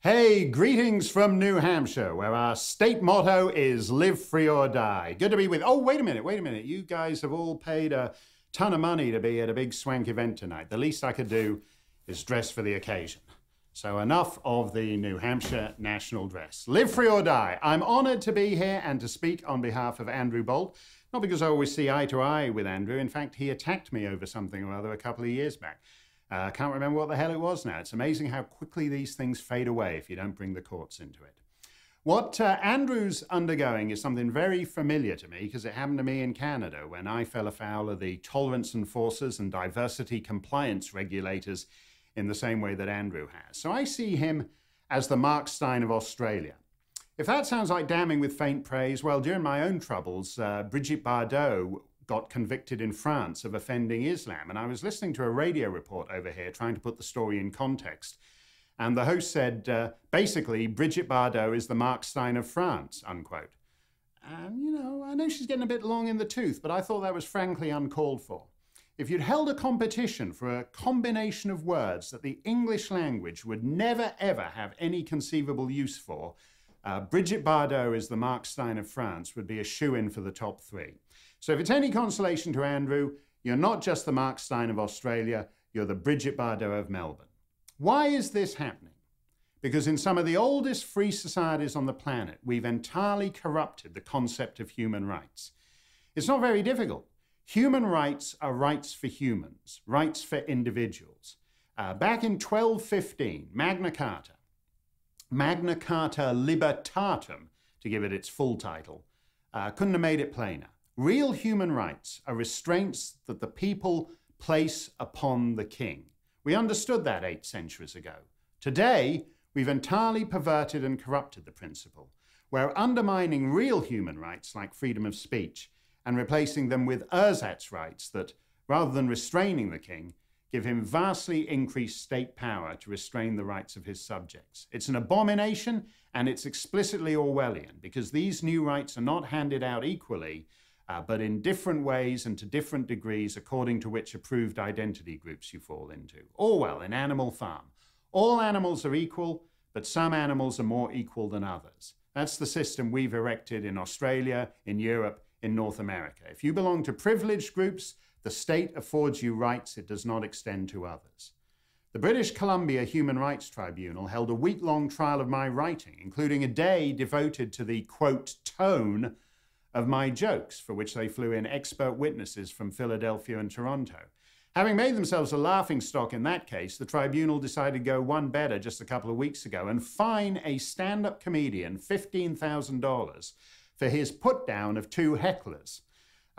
Hey, greetings from New Hampshire, where our state motto is live free or die. Good to be with... Oh, wait a minute. You guys have all paid a ton of money to be at a big swank event tonight. The least I could do is dress for the occasion. So enough of the New Hampshire national dress. Live free or die. I'm honored to be here and to speak on behalf of Andrew Bolt. Not because I always see eye to eye with Andrew. In fact, he attacked me over something or other a couple of years back. Can't remember what the hell it was now. It's amazing how quickly these things fade away if you don't bring the courts into it. What Andrew's undergoing is something very familiar to me because it happened to me in Canada when I fell afoul of the tolerance enforcers and diversity compliance regulators in the same way that Andrew has. So I see him as the Mark Steyn of Australia. If that sounds like damning with faint praise, well, during my own troubles, Brigitte Bardot got convicted in France of offending Islam. And I was listening to a radio report over here trying to put the story in context. And the host said, basically, Brigitte Bardot is the Mark Steyn of France, unquote. And, you know, I know she's getting a bit long in the tooth, but I thought that was frankly uncalled for. If you'd held a competition for a combination of words that the English language would never, ever have any conceivable use for, Brigitte Bardot is the Mark Steyn of France would be a shoo-in for the top three. So if it's any consolation to Andrew, you're not just the Mark Steyn of Australia, you're the Brigitte Bardot of Melbourne. Why is this happening? Because in some of the oldest free societies on the planet, we've entirely corrupted the concept of human rights. It's not very difficult. Human rights are rights for humans, rights for individuals. Back in 1215, Magna Carta Libertatum, to give it its full title, couldn't have made it plainer. Real human rights are restraints that the people place upon the king. We understood that 8 centuries ago. Today, we've entirely perverted and corrupted the principle. We're undermining real human rights like freedom of speech and replacing them with ersatz rights that, rather than restraining the king, give him vastly increased state power to restrain the rights of his subjects. It's an abomination and it's explicitly Orwellian because these new rights are not handed out equally, but in different ways and to different degrees according to which approved identity groups you fall into. Orwell in Animal Farm. All animals are equal, but some animals are more equal than others. That's the system we've erected in Australia, in Europe, in North America. If you belong to privileged groups, the state affords you rights it does not extend to others. The British Columbia Human Rights Tribunal held a week-long trial of my writing, including a day devoted to the, quote, tone of my jokes, for which they flew in expert witnesses from Philadelphia and Toronto. Having made themselves a laughingstock in that case, the tribunal decided to go one better just a couple of weeks ago and fine a stand-up comedian $15,000 for his put-down of 2 hecklers.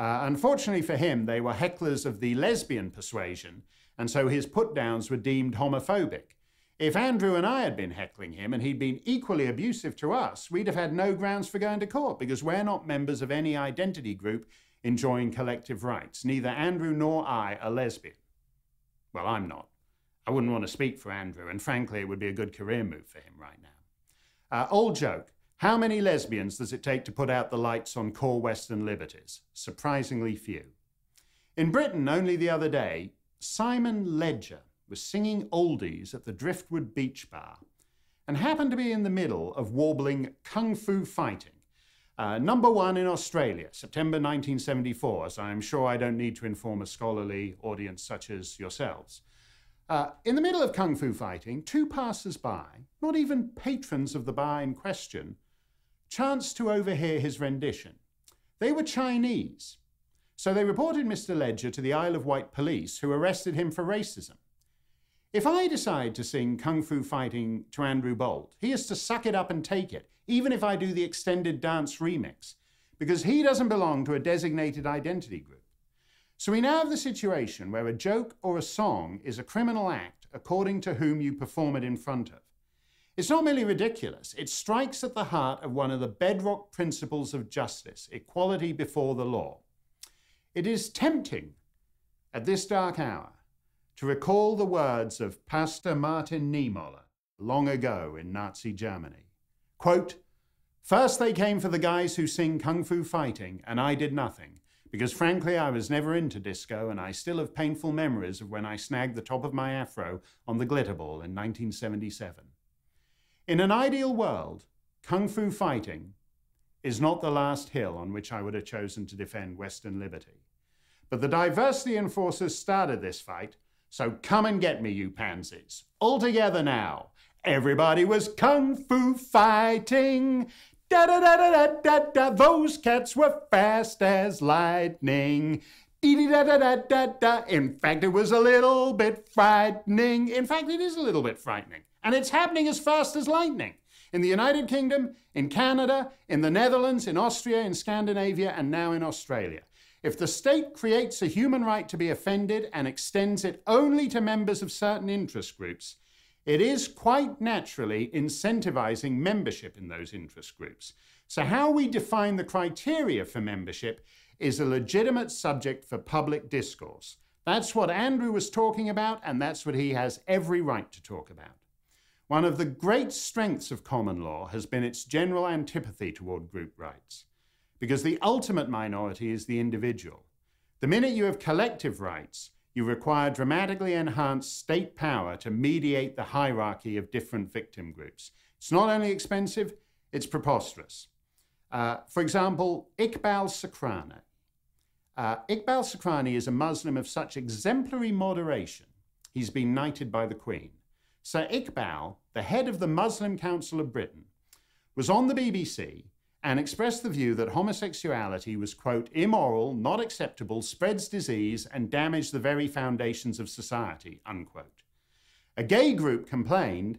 Unfortunately for him, they were hecklers of the lesbian persuasion, and so his put-downs were deemed homophobic. If Andrew and I had been heckling him and he'd been equally abusive to us, we'd have had no grounds for going to court because we're not members of any identity group enjoying collective rights. Neither Andrew nor I are lesbian. Well, I'm not. I wouldn't want to speak for Andrew, and frankly, it would be a good career move for him right now. Old joke. How many lesbians does it take to put out the lights on core Western liberties? Surprisingly few. In Britain, only the other day, Simon Ledger was singing oldies at the Driftwood Beach Bar and happened to be in the middle of warbling Kung Fu Fighting, #1 in Australia, September 1974, as I'm sure I don't need to inform a scholarly audience such as yourselves. In the middle of Kung Fu Fighting, 2 passers-by, not even patrons of the bar in question, chanced to overhear his rendition. They were Chinese, so they reported Mr. Ledger to the Isle of Wight police, who arrested him for racism. If I decide to sing Kung Fu Fighting to Andrew Bolt, he is to suck it up and take it, even if I do the extended dance remix, because he doesn't belong to a designated identity group. So we now have the situation where a joke or a song is a criminal act according to whom you perform it in front of. It's not merely ridiculous, it strikes at the heart of one of the bedrock principles of justice, equality before the law. It is tempting at this dark hour to recall the words of Pastor Martin Niemöller long ago in Nazi Germany. Quote, "First they came for the guys who sing Kung Fu Fighting, and I did nothing, because frankly I was never into disco and I still have painful memories of when I snagged the top of my afro on the Glitterball in 1977. In an ideal world, kung fu fighting is not the last hill on which I would have chosen to defend Western liberty. But the diversity enforcers started this fight, so come and get me, you pansies. All together now. Everybody was kung fu fighting. Da-da-da-da-da-da-da. Those cats were fast as lightning. Dee-dee-da-da-da-da-da. In fact, it was a little bit frightening. In fact, it is a little bit frightening. And it's happening as fast as lightning. In the United Kingdom, in Canada, in the Netherlands, in Austria, in Scandinavia, and now in Australia. If the state creates a human right to be offended and extends it only to members of certain interest groups, it is quite naturally incentivizing membership in those interest groups. So how we define the criteria for membership is a legitimate subject for public discourse. That's what Andrew was talking about, and that's what he has every right to talk about. One of the great strengths of common law has been its general antipathy toward group rights, because the ultimate minority is the individual. The minute you have collective rights, you require dramatically enhanced state power to mediate the hierarchy of different victim groups. It's not only expensive, it's preposterous. For example, Iqbal Sakrani. Iqbal Sakrani is a Muslim of such exemplary moderation, he's been knighted by the Queen. Sir Iqbal, the head of the Muslim Council of Britain, was on the BBC and expressed the view that homosexuality was, quote, immoral, not acceptable, spreads disease, and damaged the very foundations of society, unquote. A gay group complained,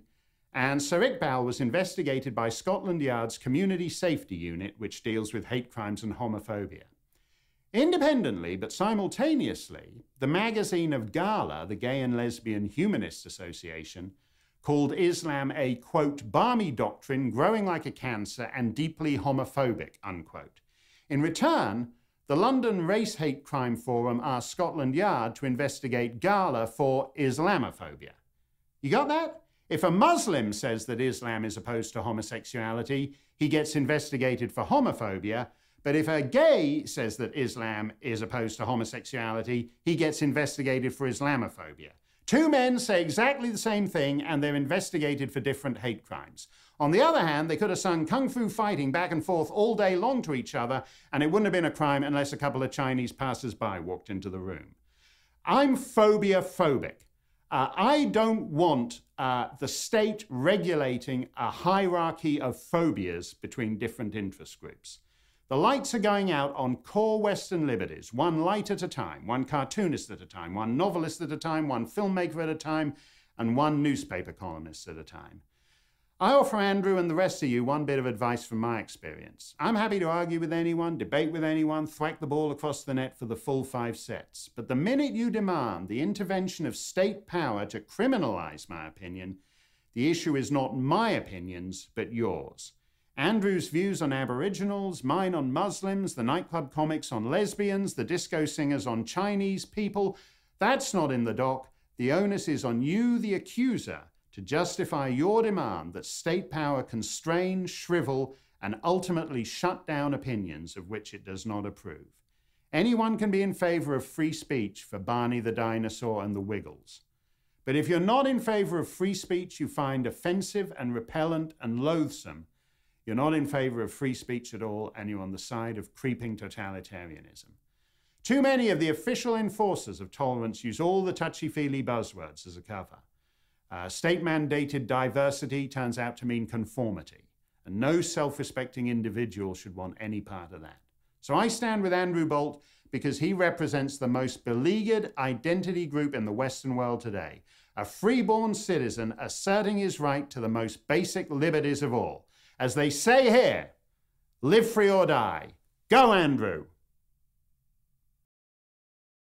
and Sir Iqbal was investigated by Scotland Yard's Community Safety Unit, which deals with hate crimes and homophobia. Independently, but simultaneously, the magazine of Gala, the Gay and Lesbian Humanist Association, called Islam a, quote, balmy doctrine growing like a cancer and deeply homophobic, unquote. In return, the London Race Hate Crime Forum asked Scotland Yard to investigate Gala for Islamophobia. You got that? If a Muslim says that Islam is opposed to homosexuality, he gets investigated for homophobia, but if a gay says that Islam is opposed to homosexuality, he gets investigated for Islamophobia. Two men say exactly the same thing, and they're investigated for different hate crimes. On the other hand, they could have sung kung fu fighting back and forth all day long to each other, and it wouldn't have been a crime unless a couple of Chinese passers-by walked into the room. I'm phobia-phobic. I don't want the state regulating a hierarchy of phobias between different interest groups. The lights are going out on core Western liberties, one light at a time, one cartoonist at a time, one novelist at a time, one filmmaker at a time, and one newspaper columnist at a time. I offer Andrew and the rest of you one bit of advice from my experience. I'm happy to argue with anyone, debate with anyone, thwack the ball across the net for the full 5 sets. But the minute you demand the intervention of state power to criminalize my opinion, the issue is not my opinions, but yours. Andrew's views on Aboriginals, mine on Muslims, the nightclub comics on lesbians, the disco singers on Chinese people, that's not in the dock. The onus is on you, the accuser, to justify your demand that state power constrain, shrivel, and ultimately shut down opinions of which it does not approve. Anyone can be in favor of free speech for Barney the dinosaur and the Wiggles. But if you're not in favor of free speech you find offensive and repellent and loathsome, you're not in favor of free speech at all, and you're on the side of creeping totalitarianism. Too many of the official enforcers of tolerance use all the touchy-feely buzzwords as a cover. State-mandated diversity turns out to mean conformity, and no self-respecting individual should want any part of that. So I stand with Andrew Bolt because he represents the most beleaguered identity group in the Western world today, a freeborn citizen asserting his right to the most basic liberties of all. As they say here, live free or die. Go, Andrew!